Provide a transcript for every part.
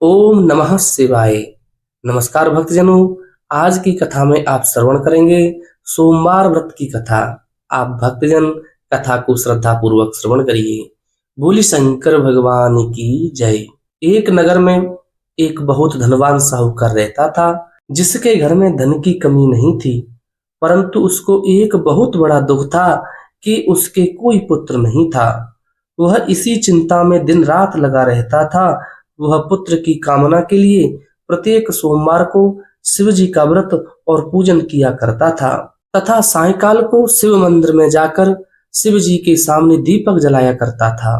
ओम नमः शिवाय। नमस्कार भक्तजनों, आज की कथा में आप श्रवण करेंगे सोमवार व्रत की कथा। आप भक्तजन कथा को श्रद्धा पूर्वक श्रवण करिए। बोली शंकर भगवान की जय। एक नगर में एक बहुत धनवान साहूकार रहता था, जिसके घर में धन की कमी नहीं थी, परंतु उसको एक बहुत बड़ा दुख था कि उसके कोई पुत्र नहीं था। वह इसी चिंता में दिन रात लगा रहता था। वह पुत्र की कामना के लिए प्रत्येक सोमवार को शिव जी का व्रत और पूजन किया करता था तथा सायंकाल को शिव मंदिर में जाकर शिव जी के सामने दीपक जलाया करता था।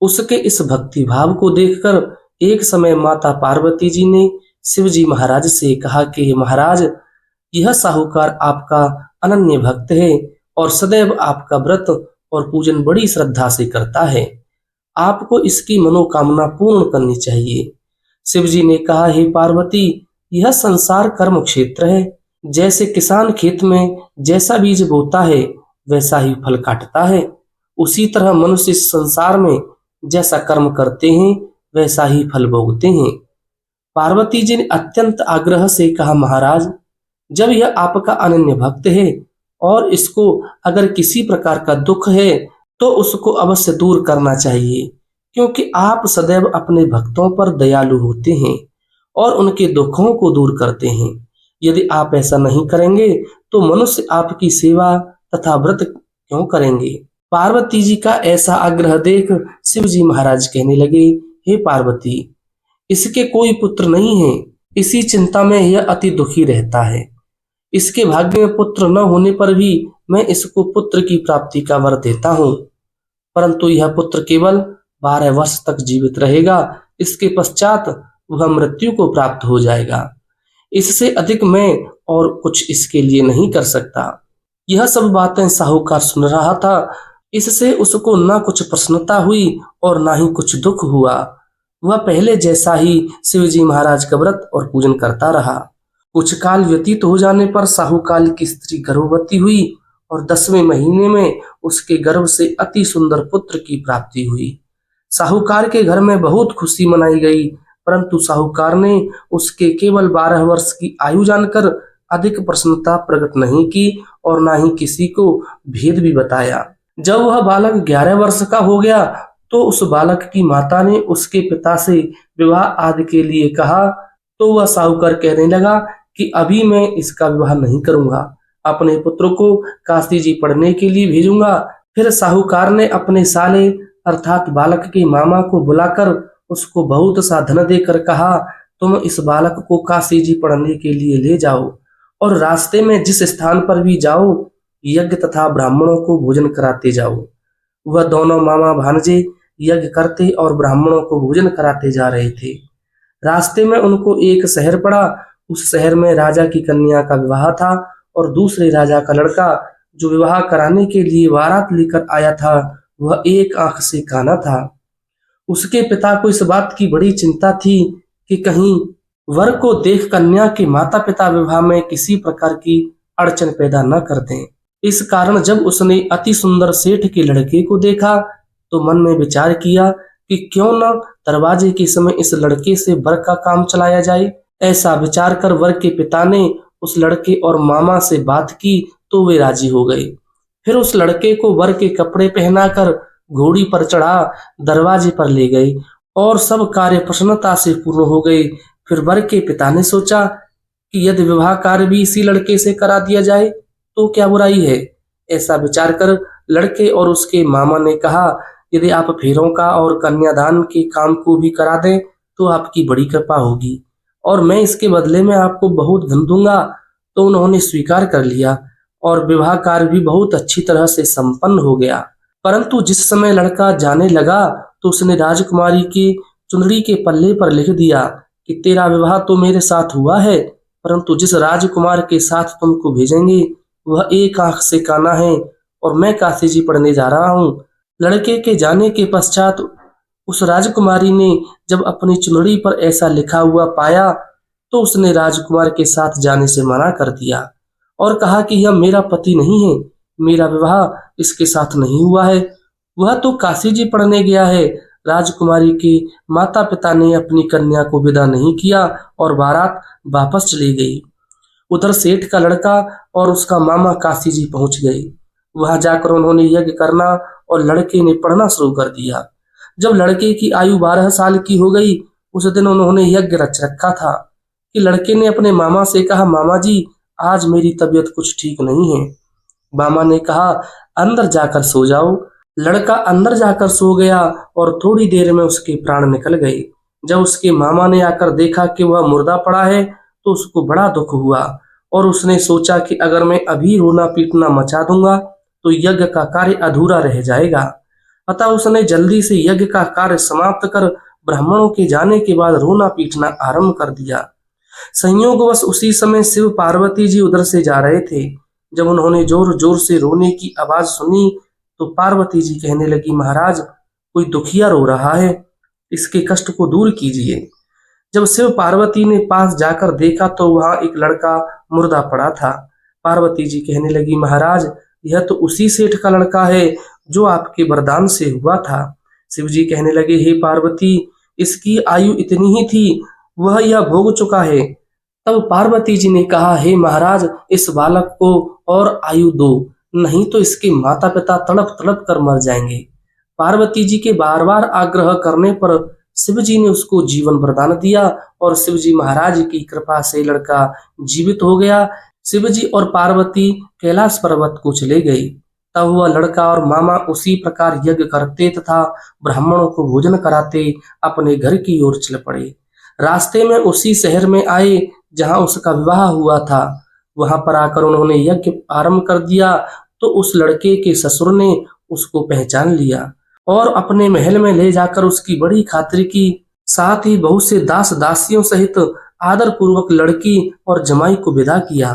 उसके इस भक्ति भाव को देखकर एक समय माता पार्वती जी ने शिव जी महाराज से कहा कि महाराज, यह साहूकार आपका अनन्य भक्त है और सदैव आपका व्रत और पूजन बड़ी श्रद्धा से करता है। आपको इसकी मनोकामना पूर्ण करनी चाहिए। शिव जी ने कहा, हे पार्वती, यह संसार कर्म क्षेत्र है। जैसे किसान खेत में जैसा बीज बोता है वैसा ही फल काटता है, उसी तरह मनुष्य इस संसार में जैसा कर्म करते हैं वैसा ही फल भोगते हैं। पार्वती जी ने अत्यंत आग्रह से कहा, महाराज, जब यह आपका अनन्य भक्त है और इसको अगर किसी प्रकार का दुख है तो उसको अवश्य दूर करना चाहिए, क्योंकि आप सदैव अपने भक्तों पर दयालु होते हैं और उनके दुखों को दूर करते हैं। यदि आप ऐसा नहीं करेंगे तो मनुष्य आपकी सेवा तथा व्रत क्यों करेंगे। पार्वती जी का ऐसा आग्रह देख शिव जी महाराज कहने लगे, हे पार्वती, इसके कोई पुत्र नहीं है। इसी चिंता में यह अति दुखी रहता है। इसके भाग्य में पुत्र न होने पर भी मैं इसको पुत्र की प्राप्ति का वर देता हूँ, परंतु यह पुत्र केवल 12 वर्ष तक जीवित रहेगा। इसके पश्चात वह मृत्यु को प्राप्त हो जाएगा। इससे अधिक मैं और कुछ इसके लिए नहीं कर सकता। यह सब बातें साहूकार सुन रहा था। इससे उसको ना कुछ प्रसन्नता हुई और ना ही कुछ दुख हुआ। वह पहले जैसा ही शिव जी महाराज का व्रत और पूजन करता रहा। कुछ काल व्यतीत हो जाने पर साहूकार की स्त्री गर्भवती हुई और 10वें महीने में उसके गर्भ से अति सुंदर पुत्र की प्राप्ति हुई। साहूकार के घर में बहुत खुशी मनाई गई, परंतु साहूकार ने उसके केवल 12 वर्ष की आयु जानकर अधिक प्रसन्नता प्रकट नहीं की और ना ही किसी को भेद भी बताया। जब वह बालक 11 वर्ष का हो गया तो उस बालक की माता ने उसके पिता से विवाह आदि के लिए कहा, तो वह साहूकार कहने लगा कि अभी मैं इसका विवाह नहीं करूंगा, अपने पुत्र को काशी जी पढ़ने के लिए भेजूंगा। फिर साहूकार ने अपने साले अर्थात बालक के मामा को बुलाकर उसको बहुत सा धन देकर कहा, तुम इस बालक को काशी जी पढ़ने के लिए ले जाओ और रास्ते में जिस स्थान पर भी जाओ यज्ञ तथा ब्राह्मणों को भोजन कराते जाओ। वह दोनों मामा भांजे यज्ञ करते और ब्राह्मणों को भोजन कराते जा रहे थे। रास्ते में उनको एक शहर पड़ा। उस शहर में राजा की कन्या का विवाह था और दूसरे राजा का लड़का जो विवाह कराने के लिए बारात लेकर आया था वह एक आंख से काना था। उसके पिता को इस बात की बड़ी चिंता थी कि कहीं वर को देख कन्या के माता पिता विवाह में किसी प्रकार की अड़चन पैदा न कर दें। इस कारण जब उसने अति सुंदर सेठ के लड़के को देखा तो मन में विचार किया कि क्यों न दरवाजे के समय इस लड़के से वर का काम चलाया जाए। ऐसा विचार कर वर के पिता ने उस लड़के और मामा से बात की तो वे राजी हो गए। फिर उस लड़के को वर के कपड़े पहनाकर घोड़ी पर चढ़ा दरवाजे पर ले गए और सब कार्य प्रसन्नता से पूर्ण हो गए। फिर वर के पिता ने सोचा कि यदि विवाह कार्य भी इसी लड़के से करा दिया जाए तो क्या बुराई है। ऐसा विचार कर लड़के और उसके मामा ने कहा, यदि आप फेरों का और कन्यादान के काम को भी करा दें तो आपकी बड़ी कृपा होगी और मैं इसके बदले में आपको बहुत धन दूंगा। तो उन्होंने स्वीकार कर लिया और विवाह कार्य भी बहुत अच्छी तरह से संपन्न हो गया। परंतु जिस समय लड़का जाने लगा तो उसने राजकुमारी की चुनरी के पल्ले पर लिख दिया कि तेरा विवाह तो मेरे साथ हुआ है, परंतु जिस राजकुमार के साथ तुमको भेजेंगे वह एक आंख से काना है और मैं काशी जी पढ़ने जा रहा हूँ। लड़के के जाने के पश्चात उस राजकुमारी ने जब अपनी चुनरी पर ऐसा लिखा हुआ पाया तो उसने राजकुमार के साथ जाने से मना कर दिया और कहा कि यह मेरा पति नहीं है, मेरा विवाह इसके साथ नहीं हुआ है। वह तो काशी जी पढ़ने गया है, राजकुमारी के माता पिता ने अपनी कन्या को विदा नहीं किया और बारात वापस चली गई। उधर सेठ का लड़का और उसका मामा काशी जी पहुंच गए। वहां जाकर उन्होंने यज्ञ करना और लड़के ने पढ़ना शुरू कर दिया। जब लड़के की आयु 12 साल की हो गई, उस दिन उन्होंने यज्ञ रच रखा था कि लड़के ने अपने मामा से कहा, मामा जी आज मेरी तबीयत कुछ ठीक नहीं है। मामा ने कहा, अंदर जाकर सो जाओ। लड़का अंदर जाकर सो गया और थोड़ी देर में उसके प्राण निकल गए। जब उसके मामा ने आकर देखा कि वह मुर्दा पड़ा है तो उसको बड़ा दुख हुआ और उसने सोचा कि अगर मैं अभी रोना पीटना मचा दूंगा तो यज्ञ का कार्य अधूरा रह जाएगा। अतः उसने जल्दी से यज्ञ का कार्य समाप्त कर ब्राह्मणों के जाने के बाद रोना पीटना आरंभ कर दिया। संयोगवश उसी समय शिव पार्वती जी उधर से जा रहे थे। जब उन्होंने जोर जोर से रोने की आवाज सुनी तो पार्वती जी कहने लगी, महाराज कोई दुखिया रो रहा है, इसके कष्ट को दूर कीजिए। जब शिव पार्वती ने पास जाकर देखा तो वहां एक लड़का मुर्दा पड़ा था। पार्वती जी कहने लगी, महाराज यह तो उसी सेठ का लड़का है जो आपके वरदान से हुआ था। शिव जी कहने लगे, हे पार्वती इसकी आयु इतनी ही थी, वह यह भोग चुका है। तब पार्वती जी ने कहा, हे महाराज इस बालक को और आयु दो, नहीं तो इसके माता पिता तड़प तड़प कर मर जाएंगे। पार्वती जी के बार बार आग्रह करने पर शिव जी ने उसको जीवन वरदान दिया और शिव जी महाराज की कृपा से लड़का जीवित हो गया। शिव जी और पार्वती कैलाश पर्वत को चले गए। तब वह लड़का और मामा उसी प्रकार यज्ञ करते तथा ब्राह्मणों को भोजन कराते अपने घर की ओर चल पड़े। रास्ते में उसी शहर में आए जहां उसका विवाह हुआ था। वहां पर आकर उन्होंने यज्ञ आरंभ कर दिया तो उस लड़के के ससुर ने उसको पहचान लिया और अपने महल में ले जाकर उसकी बड़ी खातिर की, साथ ही बहुत से दास दासियों सहित आदर पूर्वक लड़की और जमाई को विदा किया।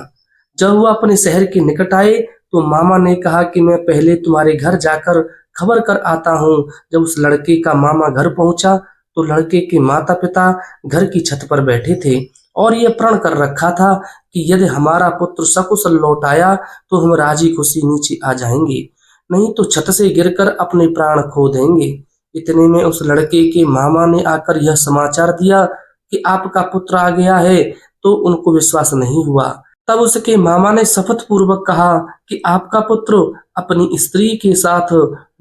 जब वह अपने शहर के निकट आए तो मामा ने कहा कि मैं पहले तुम्हारे घर जाकर खबर कर आता हूँ। जब उस लड़के का मामा घर पहुंचा तो लड़के के माता पिता घर की छत पर बैठे थे और ये प्रण कर रखा था कि यदि हमारा पुत्र सकुशल लौट आया तो हम राजी खुशी नीचे आ जाएंगे, नहीं तो छत से गिरकर अपने प्राण खो देंगे। इतने में उस लड़के के मामा ने आकर यह समाचार दिया कि आपका पुत्र आ गया है, तो उनको विश्वास नहीं हुआ। तब उसके मामा ने शपथ पूर्वक कहा कि आपका पुत्र अपनी स्त्री के साथ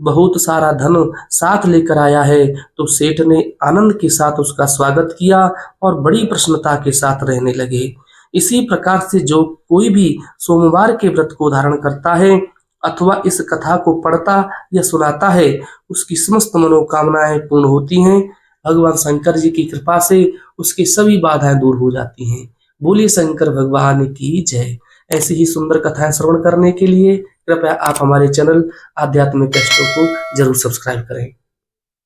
बहुत सारा धन साथ लेकर आया है। तो सेठ ने आनंद के साथ उसका स्वागत किया और बड़ी प्रसन्नता के साथ रहने लगे। इसी प्रकार से जो कोई भी सोमवार के व्रत को धारण करता है अथवा इस कथा को पढ़ता या सुनाता है उसकी समस्त मनोकामनाएं पूर्ण होती हैं। भगवान शंकर जी की कृपा से उसकी सभी बाधाएं दूर हो जाती हैं। बोलिए शंकर भगवान की जय। ऐसी ही सुंदर कथाएं श्रवण करने के लिए कृपया आप हमारे चैनल आध्यात्मिक कष्टों को जरूर सब्सक्राइब करें।